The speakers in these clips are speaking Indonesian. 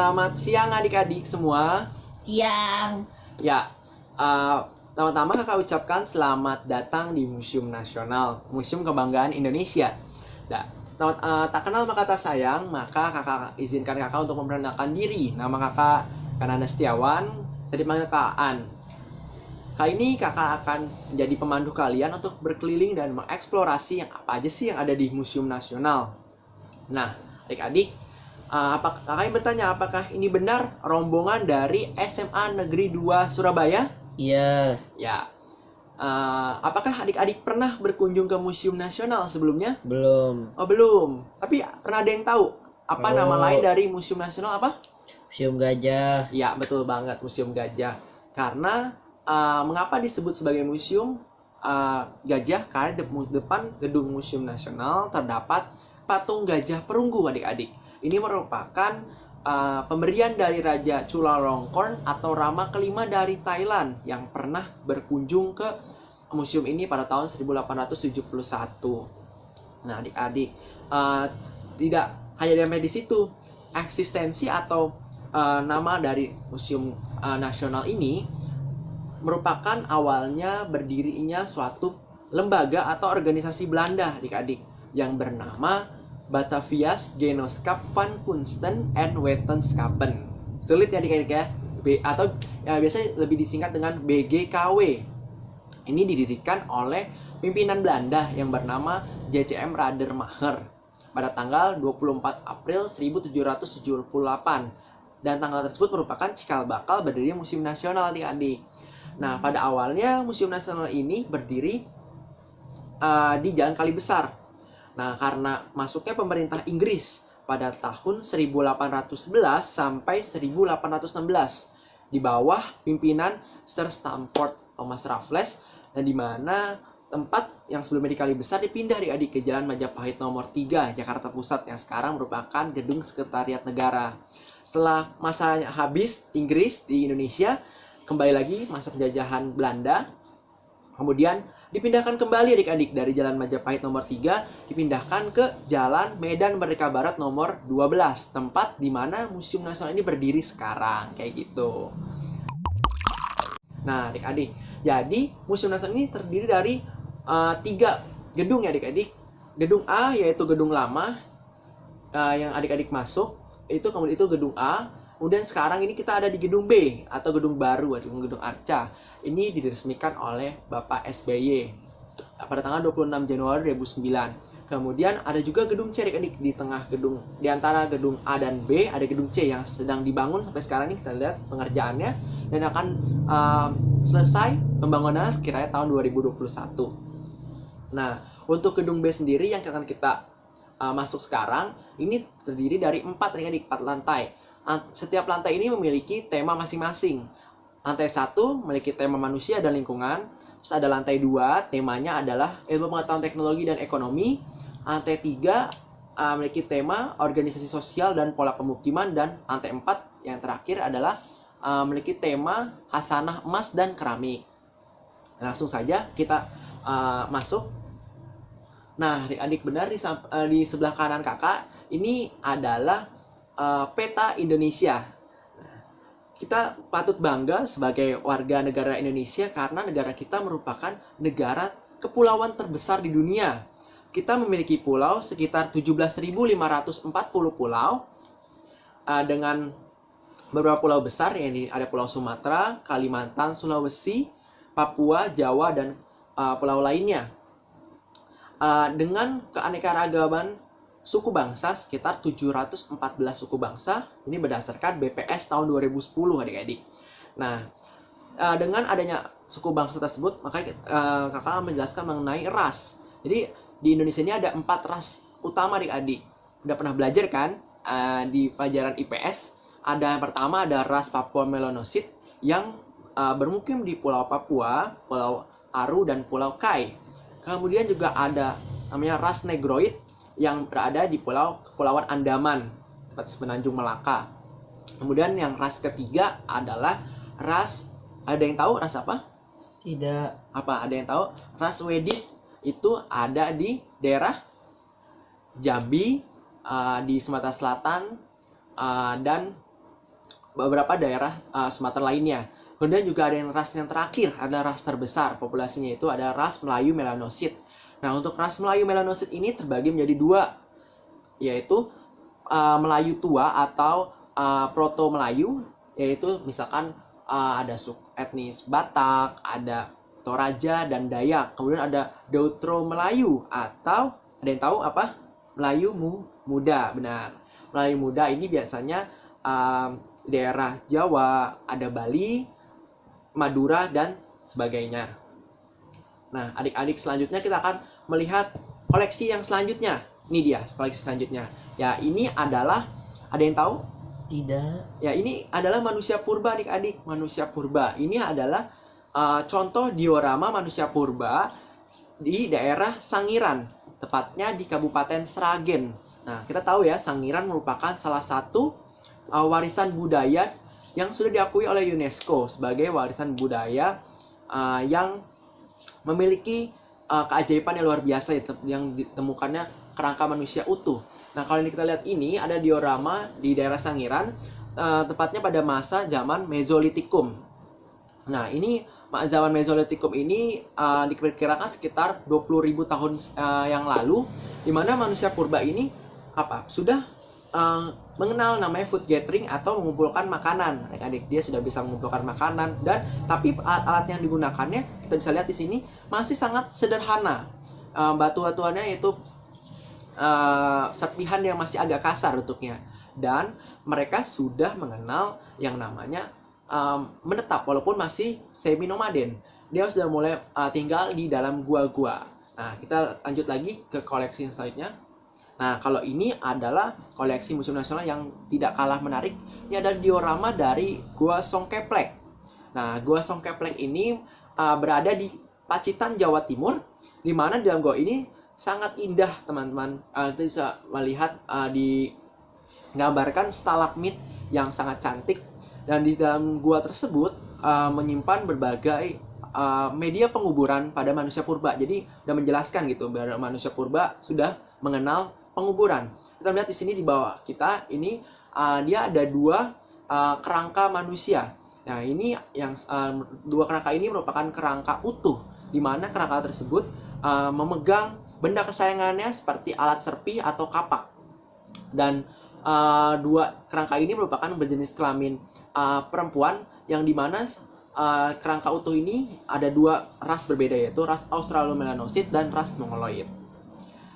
Selamat siang adik-adik semua. Siang. Ya, pertama-tama kakak ucapkan selamat datang di Museum Nasional, Museum Kebanggaan Indonesia. Tak kenal maka tak sayang, maka kakak izinkan kakak untuk memperkenalkan diri. Nama kakak Kananda Setiawan, saya dipanggil Kak Aan. Kali ini kakak akan menjadi pemandu kalian untuk berkeliling dan mengeksplorasi yang apa aja sih yang ada di Museum Nasional. Nah, adik-adik, kakak bertanya, apakah ini benar rombongan dari SMA Negeri 2 Surabaya? Iya. Ya. Apakah adik-adik pernah berkunjung ke Museum Nasional sebelumnya? Belum. Oh, belum. Tapi pernah ada yang tahu apa nama lain dari Museum Nasional apa? Museum Gajah. Ya, betul banget, Museum Gajah. Karena mengapa disebut sebagai museum gajah? Karena di depan gedung Museum Nasional terdapat patung gajah perunggu, adik-adik. Ini merupakan pemberian dari Raja Chulalongkorn atau Rama kelima dari Thailand yang pernah berkunjung ke museum ini pada tahun 1871. Nah, adik-adik, tidak hanya sampai di situ. Eksistensi atau nama dari Museum Nasional ini merupakan awalnya berdirinya suatu lembaga atau organisasi Belanda, adik-adik, yang bernama Batavia's Genootschap van Kunsten en Wetenschappen. Sulit ya adik-adik ya. Atau yang biasanya lebih disingkat dengan BGKW. Ini didirikan oleh pimpinan Belanda yang bernama JCM Radermacher pada tanggal 24 April 1778. Dan tanggal tersebut merupakan cikal bakal berdirinya Museum Nasional, adik-adik. Nah, pada awalnya Museum Nasional ini berdiri di Jalan Kali Besar. Nah, karena masuknya pemerintah Inggris pada tahun 1811 sampai 1816 di bawah pimpinan Sir Stamford Thomas Raffles, dan di mana tempat yang sebelumnya di Kali Besar dipindah adik-adik ke Jalan Majapahit nomor 3, Jakarta Pusat, yang sekarang merupakan gedung Sekretariat Negara. Setelah masanya habis Inggris di Indonesia, kembali lagi masa penjajahan Belanda. Kemudian dipindahkan kembali adik-adik dari Jalan Majapahit nomor 3, dipindahkan ke Jalan Medan Merdeka Barat nomor 12, tempat di mana Museum Nasional ini berdiri sekarang, kayak gitu. Nah, adik-adik, jadi Museum Nasional ini terdiri dari 3 gedung ya adik-adik. Gedung A yaitu gedung lama yang adik-adik masuk, kemudian itu gedung A. Kemudian sekarang ini kita ada di gedung B atau gedung baru atau gedung Arca. Ini diresmikan oleh Bapak SBY pada tanggal 26 Januari 2009. Kemudian ada juga gedung C adik-adik di tengah gedung, di antara gedung A dan B ada gedung C yang sedang dibangun sampai sekarang ini, kita lihat pengerjaannya, dan akan selesai pembangunannya sekiranya tahun 2021. Nah, untuk gedung B sendiri yang akan kita masuk sekarang ini terdiri dari 4 adik-adik, 4 lantai. Setiap lantai ini memiliki tema masing-masing. Lantai 1 memiliki tema manusia dan lingkungan. Terus ada lantai 2, temanya adalah ilmu pengetahuan teknologi dan ekonomi. Lantai 3 memiliki tema organisasi sosial dan pola pemukiman. Dan lantai 4 yang terakhir adalah memiliki tema khasanah emas dan keramik. Langsung saja kita masuk. Nah, adik-adik, benar di sebelah kanan kakak ini adalah peta Indonesia. Kita patut bangga sebagai warga negara Indonesia karena negara kita merupakan negara kepulauan terbesar di dunia. Kita memiliki pulau sekitar 17.540 pulau dengan beberapa pulau besar, yaitu ada Pulau Sumatera, Kalimantan, Sulawesi, Papua, Jawa, dan pulau lainnya. Dengan keanekaragaman suku bangsa, sekitar 714 suku bangsa, ini berdasarkan BPS tahun 2010 adik-adik. Nah, dengan adanya suku bangsa tersebut, maka kakak menjelaskan mengenai ras. Jadi di Indonesia ini ada 4 ras utama adik-adik. Udah pernah belajar kan di pelajaran IPS? Yang pertama ada ras Papua Melanosit yang bermukim di Pulau Papua, Pulau Aru, dan Pulau Kai. Kemudian juga ada namanya ras Negroid yang berada di Kepulauan Andaman, seperti Semenanjung Melaka. Kemudian yang ras ketiga adalah ras, ada yang tahu ras apa? Tidak. Apa? Ada yang tahu? Ras Wedit itu ada di daerah Jambi, di Sumatera Selatan, dan beberapa daerah Sumatera lainnya. Kemudian juga ada yang ras yang terakhir, ada ras terbesar populasinya, itu ada ras Melayu Melanosit. Nah, untuk ras Melayu Melanosit ini terbagi menjadi dua, yaitu Melayu tua atau Proto Melayu, yaitu misalkan ada suku etnis Batak, ada Toraja dan Dayak. Kemudian ada Deutero Melayu atau ada yang tahu apa? Melayu Muda, benar. Melayu Muda ini biasanya daerah Jawa, ada Bali, Madura, dan sebagainya. Nah, adik-adik, selanjutnya kita akan melihat koleksi yang selanjutnya. Ini dia koleksi selanjutnya. Ya, ini adalah, ada yang tahu? Tidak. Ya, ini adalah manusia purba, adik-adik. Manusia purba. Ini adalah contoh diorama manusia purba di daerah Sangiran, tepatnya di Kabupaten Sragen. Nah, kita tahu ya, Sangiran merupakan salah satu warisan budaya yang sudah diakui oleh UNESCO sebagai warisan budaya yang memiliki keajaiban yang luar biasa, yang ditemukannya kerangka manusia utuh. Nah, kalau ini kita lihat, ini ada diorama di daerah Sangiran, tepatnya pada masa zaman Mesolitikum. Nah, ini zaman Mesolitikum ini diperkirakan sekitar 20.000 tahun yang lalu, di mana manusia purba ini sudah mengenal namanya food gathering atau mengumpulkan makanan. Adik-adik, dia sudah bisa mengumpulkan makanan, dan tapi alat-alat yang digunakannya kita bisa lihat di sini masih sangat sederhana. Batu-batuannya yaitu serpihan yang masih agak kasar bentuknya, dan mereka sudah mengenal yang namanya menetap walaupun masih semi nomaden. Dia sudah mulai tinggal di dalam gua-gua. Nah, kita lanjut lagi ke koleksi yang selanjutnya. Nah, kalau ini adalah koleksi Museum Nasional yang tidak kalah menarik. Ini ada diorama dari Gua Songkeplek. Nah, Gua Songkeplek ini berada di Pacitan, Jawa Timur, di mana di dalam gua ini sangat indah, teman-teman. Kita bisa melihat digambarkan stalagmit yang sangat cantik, dan di dalam gua tersebut menyimpan berbagai media penguburan pada manusia purba. Jadi sudah menjelaskan gitu bahwa manusia purba sudah mengenal penguburan. Kita lihat di sini di bawah kita ini dia ada dua kerangka manusia. Nah, ini yang dua kerangka ini merupakan kerangka utuh, di mana kerangka tersebut memegang benda kesayangannya seperti alat serpi atau kapak. Dan dua kerangka ini merupakan berjenis kelamin perempuan, yang dimana kerangka utuh ini ada dua ras berbeda, yaitu ras Australomelanosid dan ras Mongoloid.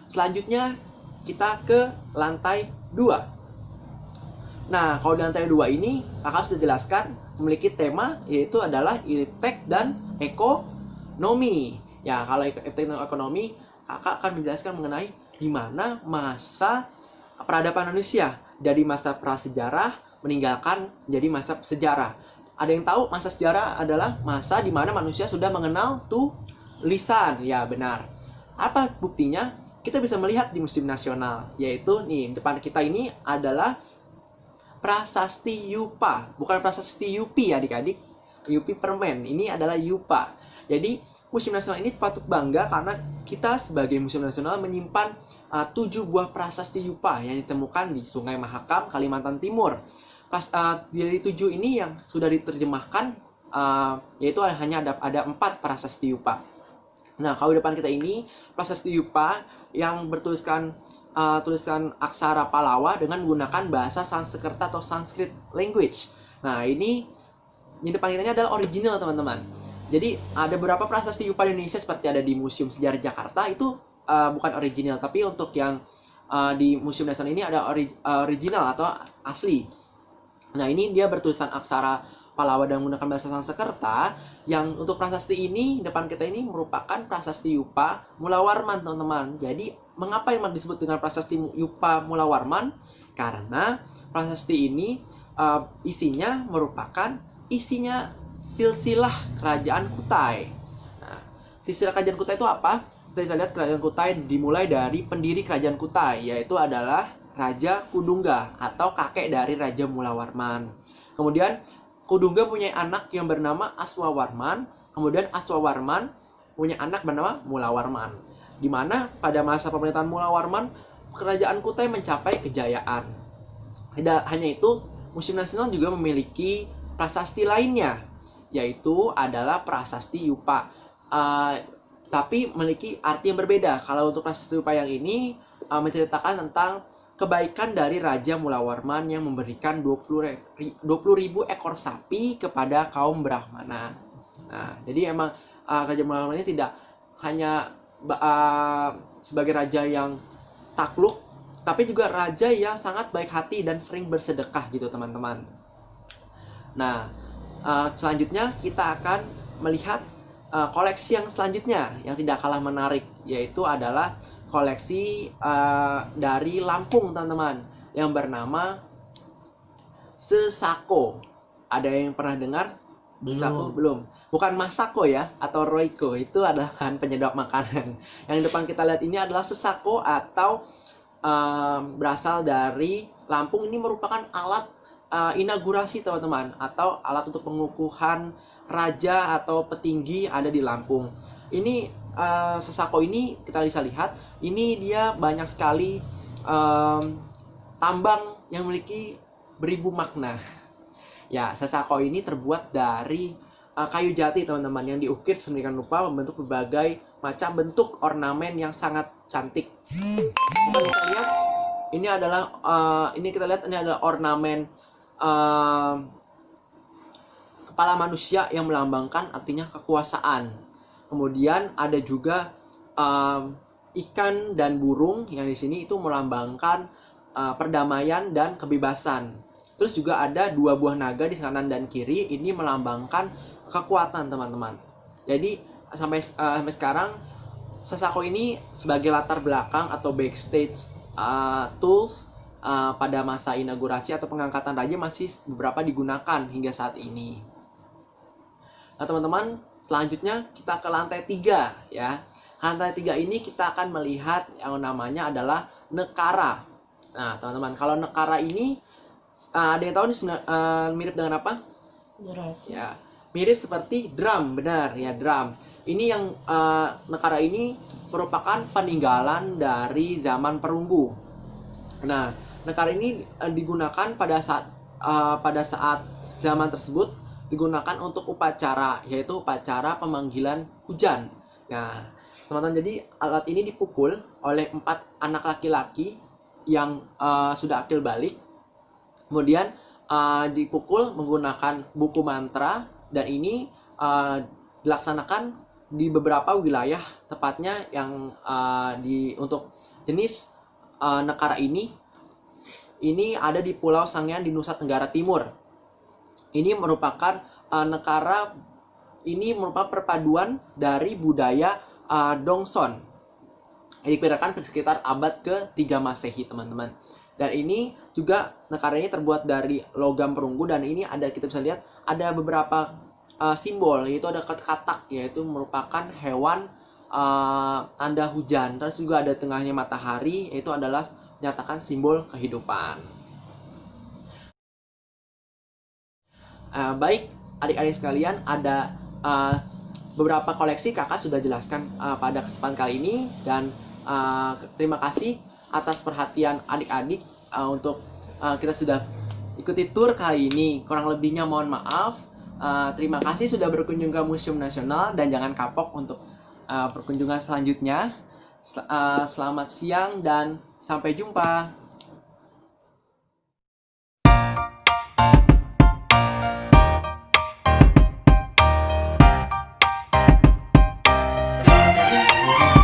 Selanjutnya kita ke lantai 2. Nah, kalau di lantai 2 ini kakak sudah jelaskan memiliki tema, yaitu adalah iptek dan ekonomi. Ya, kalau iptek dan ekonomi, kakak akan menjelaskan mengenai di mana masa peradaban manusia dari masa prasejarah meninggalkan menjadi masa sejarah. Ada yang tahu masa sejarah adalah masa di mana manusia sudah mengenal tulisan? Ya, benar. Apa buktinya? Kita bisa melihat di Museum Nasional, yaitu nih depan kita ini adalah Prasasti Yupa, bukan Prasasti Yupi ya adik-adik. Yupi permen, ini adalah Yupa. Jadi Museum Nasional ini patut bangga karena kita sebagai Museum Nasional menyimpan 7 buah prasasti Yupa yang ditemukan di Sungai Mahakam, Kalimantan Timur. Dari 7 ini yang sudah diterjemahkan, yaitu hanya ada 4 prasasti Yupa. Nah, kalau di depan kita ini prasasti Yupa yang bertuliskan tulisan aksara Palawa dengan menggunakan bahasa Sanskerta atau Sanskrit language. Nah, ini di depan kita ini adalah original, teman-teman. Jadi ada beberapa prasasti Yupa di Indonesia seperti ada di Museum Sejarah Jakarta, itu bukan original, tapi untuk yang di Museum Nasional ini ada original atau asli. Nah, ini dia bertulisan aksara Palawa dan menggunakan bahasa Sanskerta. Yang untuk prasasti ini depan kita ini merupakan prasasti Yupa Mulawarman, teman-teman. Jadi mengapa yang disebut dengan prasasti Yupa Mulawarman? Karena prasasti ini isinya merupakan silsilah kerajaan Kutai. Nah, silsilah kerajaan Kutai itu apa? Kita bisa lihat kerajaan Kutai dimulai dari pendiri kerajaan Kutai, yaitu adalah Raja Kudungga atau kakek dari Raja Mulawarman. Kemudian Kudungga punya anak yang bernama Aswawarman, kemudian Aswawarman punya anak bernama Mulawarman. Di mana pada masa pemerintahan Mulawarman, kerajaan Kutai mencapai kejayaan. Tidak hanya itu, Museum Nasional juga memiliki prasasti lainnya, yaitu adalah prasasti Yupa. Tapi memiliki arti yang berbeda. Kalau untuk prasasti Yupa yang ini menceritakan tentang kebaikan dari Raja Mulawarman yang memberikan 20.000 ekor sapi kepada kaum Brahmana. Nah, jadi emang Raja Mulawarman ini tidak hanya sebagai raja yang takluk, tapi juga raja yang sangat baik hati dan sering bersedekah gitu teman-teman. Nah, selanjutnya kita akan melihat koleksi yang selanjutnya yang tidak kalah menarik, yaitu adalah koleksi dari Lampung teman-teman, yang bernama Sesako. Ada yang pernah dengar? Sesako? Belum. Bukan Masako ya, atau Royco, itu adalah penyedap makanan. Yang di depan kita lihat ini adalah Sesako atau berasal dari Lampung. Ini merupakan alat inaugurasi teman-teman, atau alat untuk pengukuhan raja atau petinggi ada di Lampung. Ini Sesako ini kita bisa lihat, ini dia banyak sekali tambang yang memiliki beribu makna. Ya, Sesako ini terbuat dari kayu jati teman-teman, yang diukir sedemikian rupa membentuk berbagai macam bentuk ornamen yang sangat cantik. Kita bisa lihat ini adalah ini adalah ornamen kepala manusia yang melambangkan artinya kekuasaan. Kemudian ada juga ikan dan burung yang di sini itu melambangkan perdamaian dan kebebasan. Terus juga ada 2 buah naga di kanan dan kiri, ini melambangkan kekuatan teman-teman. Jadi sampai sekarang Sesako ini sebagai latar belakang atau backstage tools pada masa inaugurasi atau pengangkatan raja masih beberapa digunakan hingga saat ini. Nah teman-teman, selanjutnya kita ke lantai 3 ya. Lantai 3 ini kita akan melihat yang namanya adalah nekara. Nah teman-teman, kalau nekara ini ada yang tahu nih mirip dengan apa? Ya, mirip seperti drum, benar ya, drum. Ini yang nekara ini merupakan peninggalan dari zaman perunggu. Nah, nekara ini digunakan pada saat zaman tersebut digunakan untuk upacara, yaitu upacara pemanggilan hujan. Nah, teman-teman, jadi alat ini dipukul oleh 4 anak laki-laki yang sudah akil balik. Kemudian dipukul menggunakan buku mantra, dan ini dilaksanakan di beberapa wilayah, tepatnya yang untuk jenis nekara ini ada di Pulau Sangiang di Nusa Tenggara Timur. Ini merupakan nekara ini merupakan perpaduan dari budaya Dongson. Diperkirakan sekitar abad ke-3 Masehi, teman-teman. Dan ini juga nekara ini terbuat dari logam perunggu, dan ini kita bisa lihat ada beberapa simbol, yaitu ada katak, yaitu merupakan hewan tanda hujan. Terus juga ada tengahnya matahari, yaitu adalah menyatakan simbol kehidupan. Baik adik-adik sekalian, ada beberapa koleksi kakak sudah jelaskan pada kesempatan kali ini, dan terima kasih atas perhatian adik-adik untuk kita sudah ikuti tur kali ini. Kurang lebihnya mohon maaf. Terima kasih sudah berkunjung ke Museum Nasional, dan jangan kapok untuk perkunjungan selanjutnya. Selamat siang dan sampai jumpa.